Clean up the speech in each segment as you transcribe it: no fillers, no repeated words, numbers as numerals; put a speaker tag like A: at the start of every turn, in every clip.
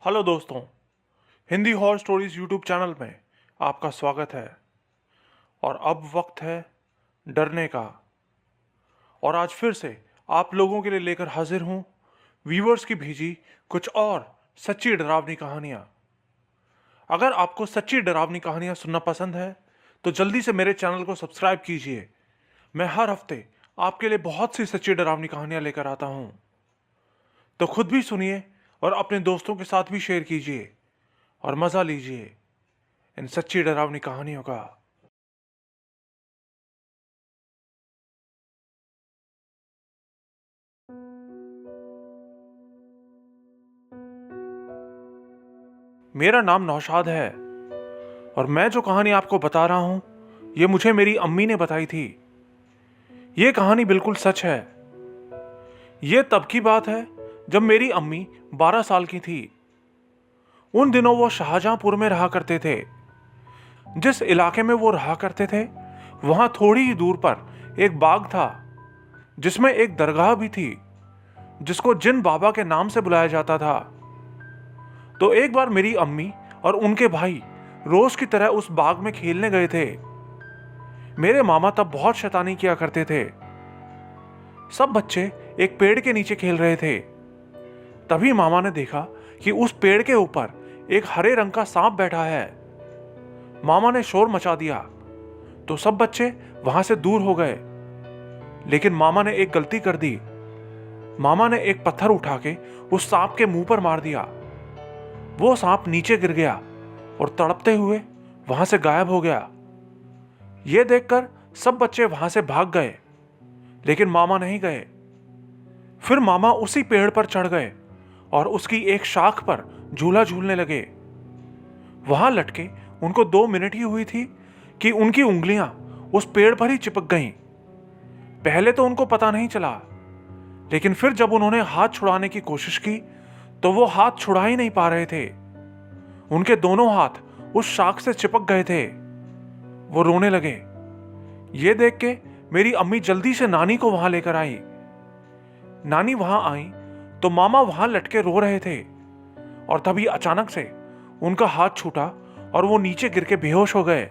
A: Hello दोस्तों, Hindi horror stories YouTube channel में आपका स्वागत है। और अब वक्त है डरने का। और आज फिर से आप लोगों के लिए लेकर हाजिर हूँ व्यूवर्स की भेजी कुछ और सच्ची डरावनी कहानियाँ। अगर आपको सच्ची डरावनी कहानियाँ सुनना पसंद है तो जल्दी से मेरे चैनल को सब्सक्राइब कीजिए। मैं हर हफ्ते आपके लिए बहुत सी सच्ची डरावनी कहानियाँ लेकर आता हूँ, तो खुद भी सुनिए और अपने दोस्तों के साथ भी शेयर कीजिए और मज़ा लीजिए इन सच्ची डरावनी कहानियों का। मेरा नाम नौशाद है और मैं जो कहानी आपको बता रहा हूं ये मुझे मेरी अम्मी ने बताई थी। ये कहानी बिल्कुल सच है। ये तब की बात है जब मेरी अम्मी 12 साल की थी। उन दिनों वो शाहजहांपुर में रहा करते थे। जिस इलाके में वो रहा करते थे वहां थोड़ी ही दूर पर एक बाग था जिसमें एक दरगाह भी थी जिसको जिन बाबा के नाम से बुलाया जाता था। तो एक बार मेरी अम्मी और उनके भाई रोज की तरह उस बाग में खेलने गए थे। मेरे मामा तब बहुत शैतानी किया करते थे। सब बच्चे एक पेड़ के नीचे खेल रहे थे। तभी मामा ने देखा कि उस पेड़ के ऊपर एक हरे रंग का सांप बैठा है। मामा ने शोर मचा दिया तो सब बच्चे वहां से दूर हो गए। लेकिन मामा ने एक गलती कर दी। मामा ने एक पत्थर उठा के उस सांप के मुंह पर मार दिया। वो सांप नीचे गिर गया और तड़पते हुए वहां से गायब हो गया। यह देखकर सब बच्चे वहां से भाग गए, लेकिन मामा नहीं गए। फिर मामा उसी पेड़ पर चढ़ गए और उसकी एक शाख पर झूला झूलने लगे। वहां लटके उनको 2 मिनट ही हुई थी कि उनकी उंगलियां उस पेड़ पर ही चिपक गईं। पहले तो उनको पता नहीं चला, लेकिन फिर जब उन्होंने हाथ छुड़ाने की कोशिश की तो वो हाथ छुड़ा ही नहीं पा रहे थे। उनके दोनों हाथ उस शाख से चिपक गए थे। वो रोने लगे। ये देख के मेरी अम्मी जल्दी से नानी को वहां लेकर आई। नानी वहां आई तो मामा वहां लटके रो रहे थे और तभी अचानक से उनका हाथ छूटा और वो नीचे गिर के बेहोश हो गए।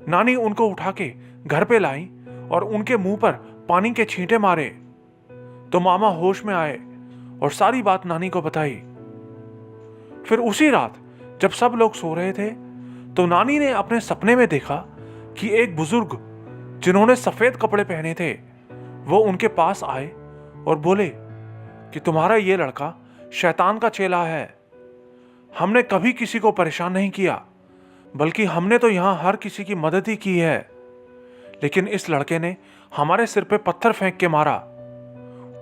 A: नानी उनको उठा के घर पे लाई और उनके मुंह पर पानी के छींटे मारे तो मामा होश में आए और सारी बात नानी को बताई। फिर उसी रात जब सब लोग सो रहे थे तो नानी ने अपने सपने में देखा कि एक बुजुर्ग जिन्होंने सफेद कपड़े पहने थे वो उनके पास आए और बोले कि तुम्हारा ये लड़का शैतान का चेला है। हमने कभी किसी को परेशान नहीं किया, बल्कि हमने तो यहां हर किसी की मदद ही की है, लेकिन इस लड़के ने हमारे सिर पे पत्थर फेंक के मारा।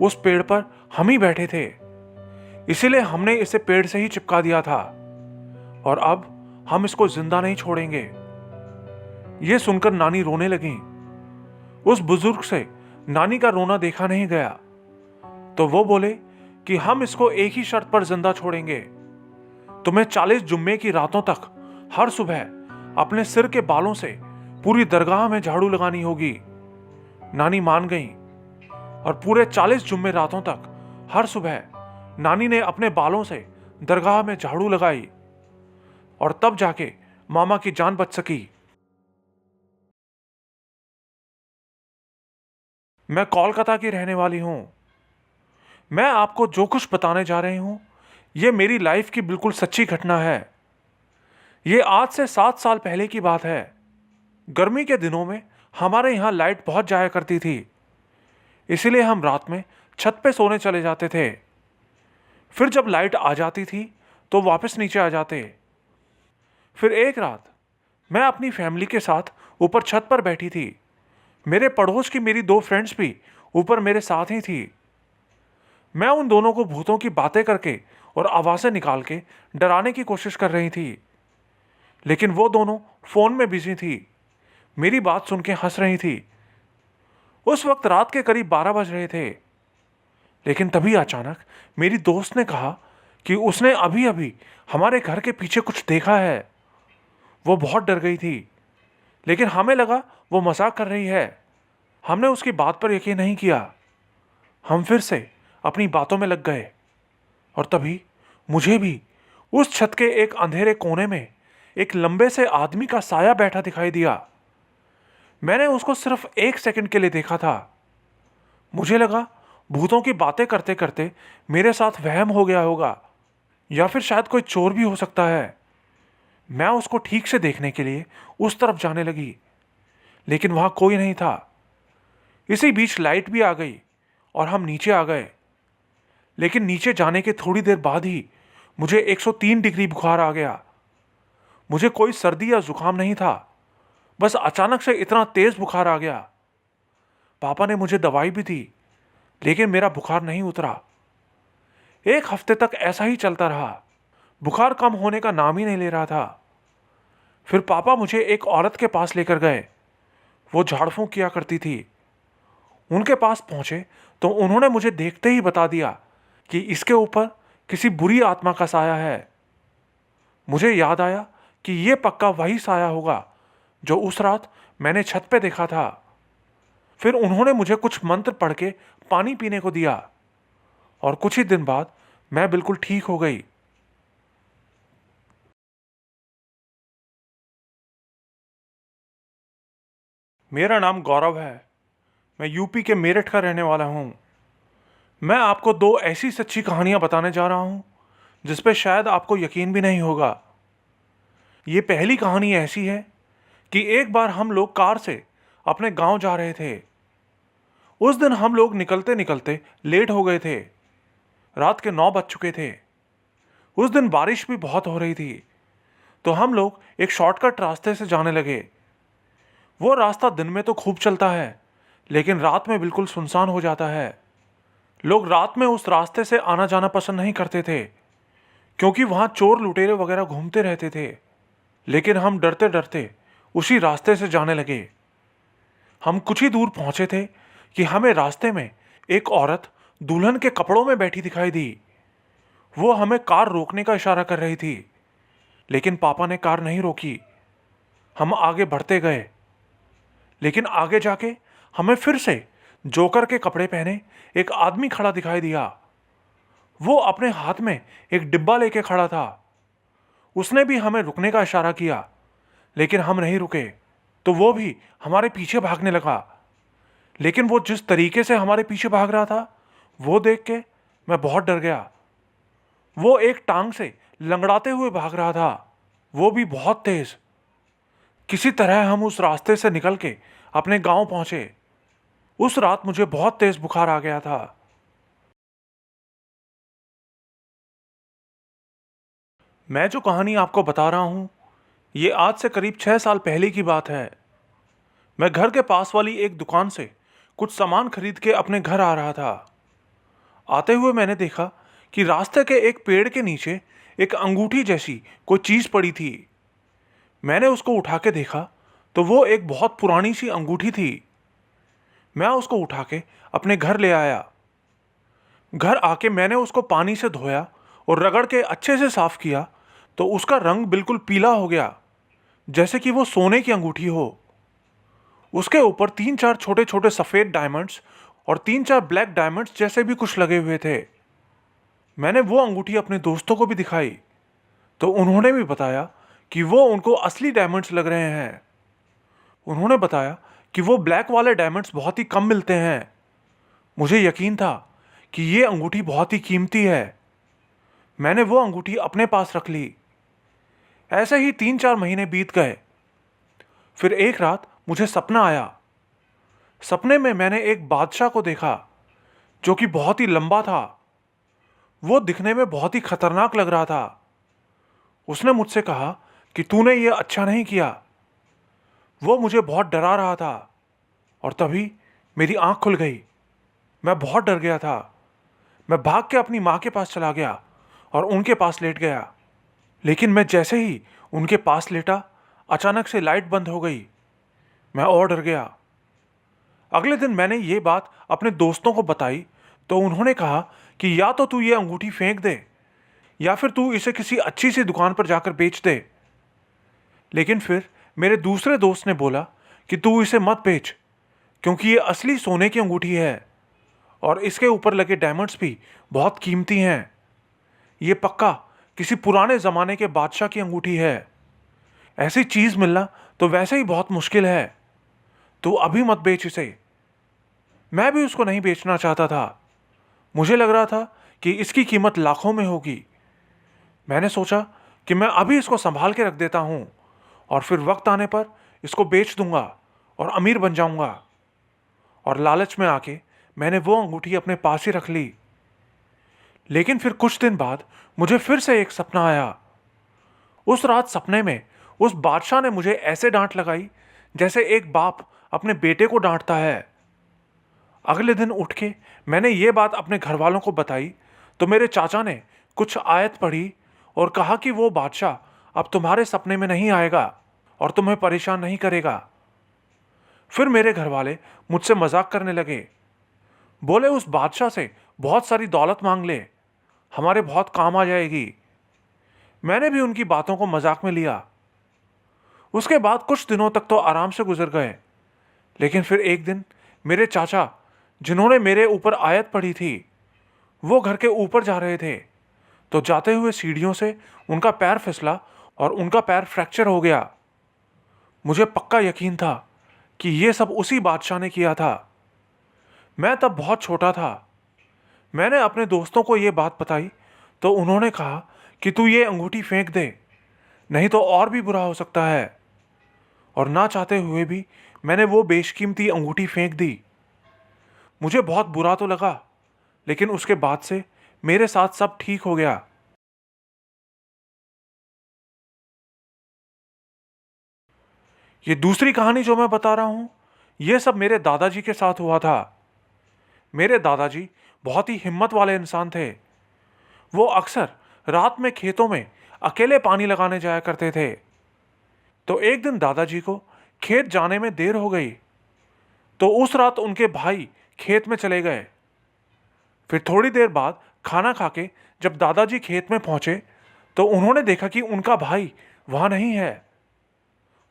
A: उस पेड़ पर हम ही बैठे थे, इसीलिए हमने इसे पेड़ से ही चिपका दिया था और अब हम इसको जिंदा नहीं छोड़ेंगे। यह सुनकर नानी रोने लगी। उस बुजुर्ग से नानी का रोना देखा नहीं गया, तो वो बोले कि हम इसको एक ही शर्त पर जिंदा छोड़ेंगे। तुम्हें 40 जुम्मे की रातों तक हर सुबह अपने सिर के बालों से पूरी दरगाह में झाड़ू लगानी होगी। नानी मान गई और पूरे 40 जुम्मे रातों तक हर सुबह नानी ने अपने बालों से दरगाह में झाड़ू लगाई और तब जाके मामा की जान बच सकी। मैं कोलकाता की रहने वाली हूं। मैं आपको जो कुछ बताने जा रही हूं यह मेरी लाइफ की बिल्कुल सच्ची घटना है। यह आज से 7 साल पहले की बात है। गर्मी के दिनों में हमारे यहाँ लाइट बहुत जाया करती थी, इसीलिए हम रात में छत पे सोने चले जाते थे। फिर जब लाइट आ जाती थी तो वापस नीचे आ जाते। फिर एक रात मैं अपनी फैमिली के साथ ऊपर छत पर बैठी थी। मेरे पड़ोस की मेरी 2 फ्रेंड्स भी ऊपर मेरे साथ ही थी। मैं उन दोनों को भूतों की बातें करके और आवाज़ें निकाल के डराने की कोशिश कर रही थी, लेकिन वो दोनों फोन में बिजी थी। मेरी बात सुन के हंस रही थी। उस वक्त रात के करीब 12 बज रहे थे, लेकिन तभी अचानक मेरी दोस्त ने कहा कि उसने अभी अभी हमारे घर के पीछे कुछ देखा है। वो बहुत डर गई थी, लेकिन हमें लगा वो मजाक कर रही है। हमने उसकी बात पर यकीन नहीं किया। हम फिर से अपनी बातों में लग गए और तभी मुझे भी उस छत के एक अंधेरे कोने में एक लंबे से आदमी का साया बैठा दिखाई दिया। मैंने उसको सिर्फ 1 सेकंड के लिए देखा था। मुझे लगा भूतों की बातें करते करते मेरे साथ वहम हो गया होगा, या फिर शायद कोई चोर भी हो सकता है। मैं उसको ठीक से देखने के लिए उस तरफ जाने लगी, लेकिन वहां कोई नहीं था। इसी बीच लाइट भी आ गई और हम नीचे आ गए। लेकिन नीचे जाने के थोड़ी देर बाद ही मुझे 103 डिग्री बुखार आ गया। मुझे कोई सर्दी या जुकाम नहीं था, बस अचानक से इतना तेज बुखार आ गया। पापा ने मुझे दवाई भी दी, लेकिन मेरा बुखार नहीं उतरा। 1 हफ्ते तक ऐसा ही चलता रहा। बुखार कम होने का नाम ही नहीं ले रहा था। फिर पापा मुझे एक औरत के पास लेकर गए। वो झाड़ फूंक किया करती थी। उनके पास पहुंचे तो उन्होंने मुझे देखते ही बता दिया कि इसके ऊपर किसी बुरी आत्मा का साया है। मुझे याद आया कि यह पक्का वही साया होगा जो उस रात मैंने छत पे देखा था। फिर उन्होंने मुझे कुछ मंत्र पढ़ के पानी पीने को दिया और कुछ ही दिन बाद मैं बिल्कुल ठीक हो गई। मेरा नाम गौरव है। मैं यूपी के मेरठ का रहने वाला हूँ। मैं आपको 2 ऐसी सच्ची कहानियाँ बताने जा रहा हूँ जिस पे शायद आपको यकीन भी नहीं होगा। ये पहली कहानी ऐसी है कि एक बार हम लोग कार से अपने गांव जा रहे थे। उस दिन हम लोग निकलते निकलते लेट हो गए थे। रात के 9 बज चुके थे। उस दिन बारिश भी बहुत हो रही थी, तो हम लोग एक शॉर्टकट रास्ते से जाने लगे। वो रास्ता दिन में तो खूब चलता है, लेकिन रात में बिल्कुल सुनसान हो जाता है। लोग रात में उस रास्ते से आना जाना पसंद नहीं करते थे, क्योंकि वहां चोर लुटेरे वगैरह घूमते रहते थे। लेकिन हम डरते डरते उसी रास्ते से जाने लगे। हम कुछ ही दूर पहुंचे थे कि हमें रास्ते में एक औरत दुल्हन के कपड़ों में बैठी दिखाई दी। वो हमें कार रोकने का इशारा कर रही थी, लेकिन पापा ने कार नहीं रोकी। हम आगे बढ़ते गए, लेकिन आगे जाके हमें फिर से जोकर के कपड़े पहने एक आदमी खड़ा दिखाई दिया। वो अपने हाथ में एक डिब्बा लेके खड़ा था। उसने भी हमें रुकने का इशारा किया, लेकिन हम नहीं रुके, तो वो भी हमारे पीछे भागने लगा। लेकिन वो जिस तरीके से हमारे पीछे भाग रहा था, वो देख के मैं बहुत डर गया। वो एक टांग से लंगड़ाते हुए भाग रहा था, वो भी बहुत तेज। किसी तरह हम उस रास्ते से निकल के अपने गांव पहुंचे। उस रात मुझे बहुत तेज बुखार आ गया था। मैं जो कहानी आपको बता रहा हूं, ये आज से करीब 6 साल पहले की बात है। मैं घर के पास वाली एक दुकान से कुछ सामान खरीद के अपने घर आ रहा था। आते हुए मैंने देखा कि रास्ते के एक पेड़ के नीचे एक अंगूठी जैसी कोई चीज पड़ी थी। मैंने उसको उठा के देखा तो वो एक बहुत पुरानी सी अंगूठी थी। मैं उसको उठा के अपने घर ले आया। घर आके मैंने उसको पानी से धोया और रगड़ के अच्छे से साफ किया, तो उसका रंग बिल्कुल पीला हो गया, जैसे कि वो सोने की अंगूठी हो। उसके ऊपर 3-4 छोटे छोटे सफ़ेद डायमंड्स और 3-4 ब्लैक डायमंड्स जैसे भी कुछ लगे हुए थे। मैंने वो अंगूठी अपने दोस्तों को भी दिखाई, तो उन्होंने भी बताया कि वो उनको असली डायमंड्स लग रहे हैं। उन्होंने बताया कि वो ब्लैक वाले डायमंड्स बहुत ही कम मिलते हैं। मुझे यकीन था कि ये अंगूठी बहुत ही कीमती है। मैंने वो अंगूठी अपने पास रख ली। ऐसे ही 3-4 महीने बीत गए। फिर एक रात मुझे सपना आया। सपने में मैंने एक बादशाह को देखा, जो कि बहुत ही लंबा था। वो दिखने में बहुत ही खतरनाक लग रहा था। उसने मुझसे कहा कि तूने ये अच्छा नहीं किया। वो मुझे बहुत डरा रहा था, और तभी मेरी आंख खुल गई। मैं बहुत डर गया था। मैं भाग के अपनी माँ के पास चला गया और उनके पास लेट गया। लेकिन मैं जैसे ही उनके पास लेटा, अचानक से लाइट बंद हो गई। मैं और डर गया। अगले दिन मैंने ये बात अपने दोस्तों को बताई, तो उन्होंने कहा कि या तो तू ये अंगूठी फेंक दे, या फिर तू इसे किसी अच्छी सी दुकान पर जाकर बेच दे। लेकिन फिर मेरे दूसरे दोस्त ने बोला कि तू इसे मत बेच, क्योंकि ये असली सोने की अंगूठी है और इसके ऊपर लगे डायमंड्स भी बहुत कीमती हैं। ये पक्का किसी पुराने जमाने के बादशाह की अंगूठी है। ऐसी चीज मिलना तो वैसे ही बहुत मुश्किल है। तू अभी मत बेच इसे। मैं भी उसको नहीं बेचना चाहता था। मुझे लग रहा था कि इसकी कीमत लाखों में होगी। मैंने सोचा कि मैं अभी इसको संभाल के रख देता हूं और फिर वक्त आने पर इसको बेच दूंगा और अमीर बन जाऊंगा। और लालच में आके मैंने वो अंगूठी अपने पास ही रख ली। लेकिन फिर कुछ दिन बाद मुझे फिर से एक सपना आया। उस रात सपने में उस बादशाह ने मुझे ऐसे डांट लगाई जैसे एक बाप अपने बेटे को डांटता है। अगले दिन उठ के मैंने ये बात अपने घर वालों को बताई तो मेरे चाचा ने कुछ आयत पढ़ी और कहा कि वो बादशाह अब तुम्हारे सपने में नहीं आएगा और तुम्हें परेशान नहीं करेगा। फिर मेरे घर वाले मुझसे मजाक करने लगे। बोले उस बादशाह से बहुत सारी दौलत मांग ले, हमारे बहुत काम आ जाएगी। मैंने भी उनकी बातों को मजाक में लिया। उसके बाद कुछ दिनों तक तो आराम से गुजर गए। लेकिन फिर एक दिन मेरे चाचा, जिन्होंने मेरे ऊपर आयत पढ़ी थी, वो घर के ऊपर जा रहे थे तो जाते हुए सीढ़ियों से उनका पैर फिसला और उनका पैर फ्रैक्चर हो गया। मुझे पक्का यकीन था कि ये सब उसी बादशाह ने किया था। मैं तब बहुत छोटा था। मैंने अपने दोस्तों को ये बात बताई तो उन्होंने कहा कि तू ये अंगूठी फेंक दे, नहीं तो और भी बुरा हो सकता है। और ना चाहते हुए भी मैंने वो बेशकीमती अंगूठी फेंक दी। मुझे बहुत बुरा तो लगा, लेकिन उसके बाद से मेरे साथ सब ठीक हो गया। ये दूसरी कहानी जो मैं बता रहा हूं, यह सब मेरे दादाजी के साथ हुआ था। मेरे दादाजी बहुत ही हिम्मत वाले इंसान थे। वो अक्सर रात में खेतों में अकेले पानी लगाने जाया करते थे। तो एक दिन दादाजी को खेत जाने में देर हो गई, तो उस रात उनके भाई खेत में चले गए। फिर थोड़ी देर बाद खाना खा के जब दादाजी खेत में पहुंचे तो उन्होंने देखा कि उनका भाई वहां नहीं है।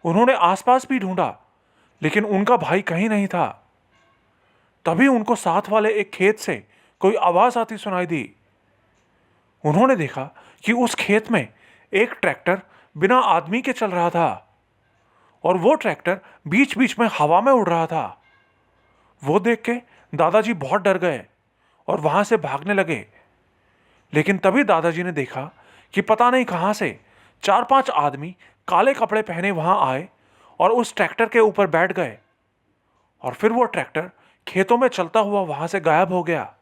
A: उन्होंने आसपास भी ढूंढा, लेकिन उनका भाई कहीं नहीं था। तभी उनको साथ वाले एक खेत से कोई आवाज आती सुनाई दी। उन्होंने देखा कि उस खेत में एक ट्रैक्टर बिना आदमी के चल रहा था और वो ट्रैक्टर बीच बीच में हवा में उड़ रहा था। वो देख के दादाजी बहुत डर गए और वहां से भागने लगे। लेकिन तभी दादाजी ने देखा कि पता नहीं कहां से 4-5 आदमी काले कपड़े पहने वहां आए और उस ट्रैक्टर के ऊपर बैठ गए। और फिर वो ट्रैक्टर खेतों में चलता हुआ वहां से गायब हो गया।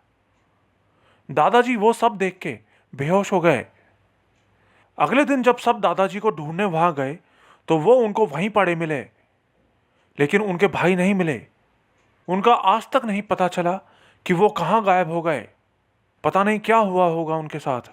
A: दादाजी वो सब देख के बेहोश हो गए। अगले दिन जब सब दादाजी को ढूंढने वहां गए तो वो उनको वहीं पड़े मिले, लेकिन उनके भाई नहीं मिले। उनका आज तक नहीं पता चला कि वो कहां गायब हो गए। पता नहीं क्या हुआ होगा उनके साथ।